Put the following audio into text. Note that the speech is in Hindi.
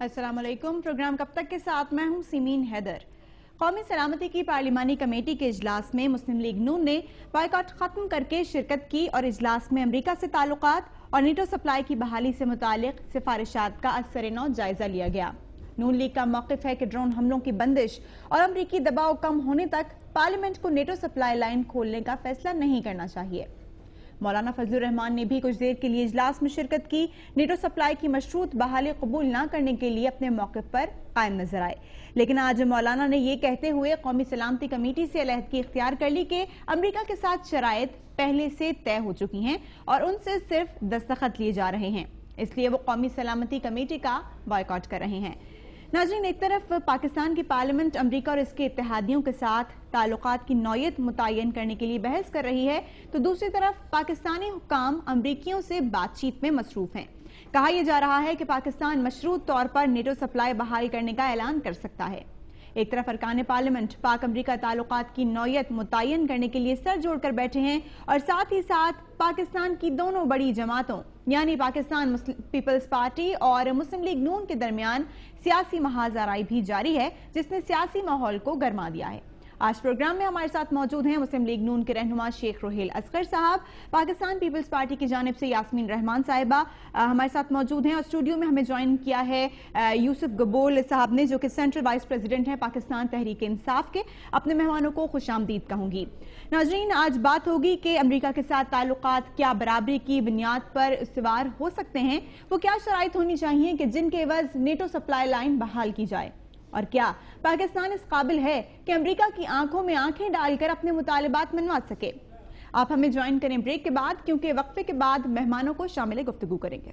अस्सलाम वालेकुम। प्रोग्राम कब तक के साथ मैं हूं सीमीन हैदर। कौमी सलामती की पार्लिमानी कमेटी के इजलास में मुस्लिम लीग नून ने बायकॉट खत्म करके शिरकत की और इजलास में अमरीका से ताल्लुकात और नीटो सप्लाई की बहाली से मुतालिक सिफारिशात का असर-ए-नौ जायजा लिया गया। नून लीग का मौक़िफ़ है कि ड्रोन हमलों की बंदिश और अमरीकी दबाव कम होने तक पार्लियामेंट को नेटो सप्लाई लाइन खोलने का फैसला नहीं करना चाहिए। मौलाना फजलुर रहमान ने भी कुछ देर के लिए इजलास में शिरकत की। नेटो सप्लाई की मशरूत बहाली कबूल न करने के लिए अपने मौके पर कायम नजर आए, लेकिन आज मौलाना ने यह कहते हुए कौमी सलामती कमेटी से अलहदगी इख्तियार कर ली कि अमरीका के साथ शराइत पहले से तय हो चुकी हैं और उनसे सिर्फ दस्तखत लिए जा रहे हैं, इसलिए वो कौमी सलामती कमेटी का बॉयकॉट कर रहे हैं। नाज़रीन, एक तरफ पाकिस्तान की पार्लियामेंट अमरीका और इसके इत्तेहादियों के साथ ताल्लुकात की नौयत मुतय्यन करने के लिए बहस कर रही है, तो दूसरी तरफ पाकिस्तानी हुक्काम अमरीकियों से बातचीत में मसरूफ हैं। कहा यह जा रहा है कि पाकिस्तान मशरूत तौर पर नेटो सप्लाई बहाल करने का ऐलान कर सकता है। एक तरफ अरकान पार्लियामेंट पाक अमरीका ताल्लुकात की नौयत मुतय्यन करने के लिए सर जोड़कर बैठे हैं और साथ ही साथ पाकिस्तान की दोनों बड़ी जमातों यानी पाकिस्तान पीपल्स पार्टी और मुस्लिम लीग नून के दरमियान सियासी महाजराई भी जारी है, जिसने सियासी माहौल को गरमा दिया है। आज प्रोग्राम में हमारे साथ मौजूद हैं मुस्लिम लीग नून के रहनुमा शेख रोहेल असगर साहब, पाकिस्तान पीपल्स पार्टी की जानिब से यास्मीन रहमान साहिबा हमारे साथ मौजूद हैं और स्टूडियो में हमें ज्वाइन किया है यूसुफ गबोल साहब ने, जो कि सेंट्रल वाइस प्रेसिडेंट हैं पाकिस्तान तहरीक इंसाफ के। अपने मेहमानों को खुशामदीद कहूंगी। नाजरीन, आज बात होगी कि अमरीका के साथ ताल्लुकात क्या बराबरी की बुनियाद पर इस्तेवार हो सकते हैं, वो क्या शराइत होनी चाहिए कि जिनके एवज नेटो सप्लाई लाइन बहाल की जाए, और क्या पाकिस्तान इस काबिल है कि अमेरिका की आंखों में आंखें डालकर अपने मुतालिबात मनवा सके। आप हमें ज्वाइन करें ब्रेक के बाद, क्योंकि वक्फे के बाद मेहमानों को शामिल गुफ्तगू करेंगे।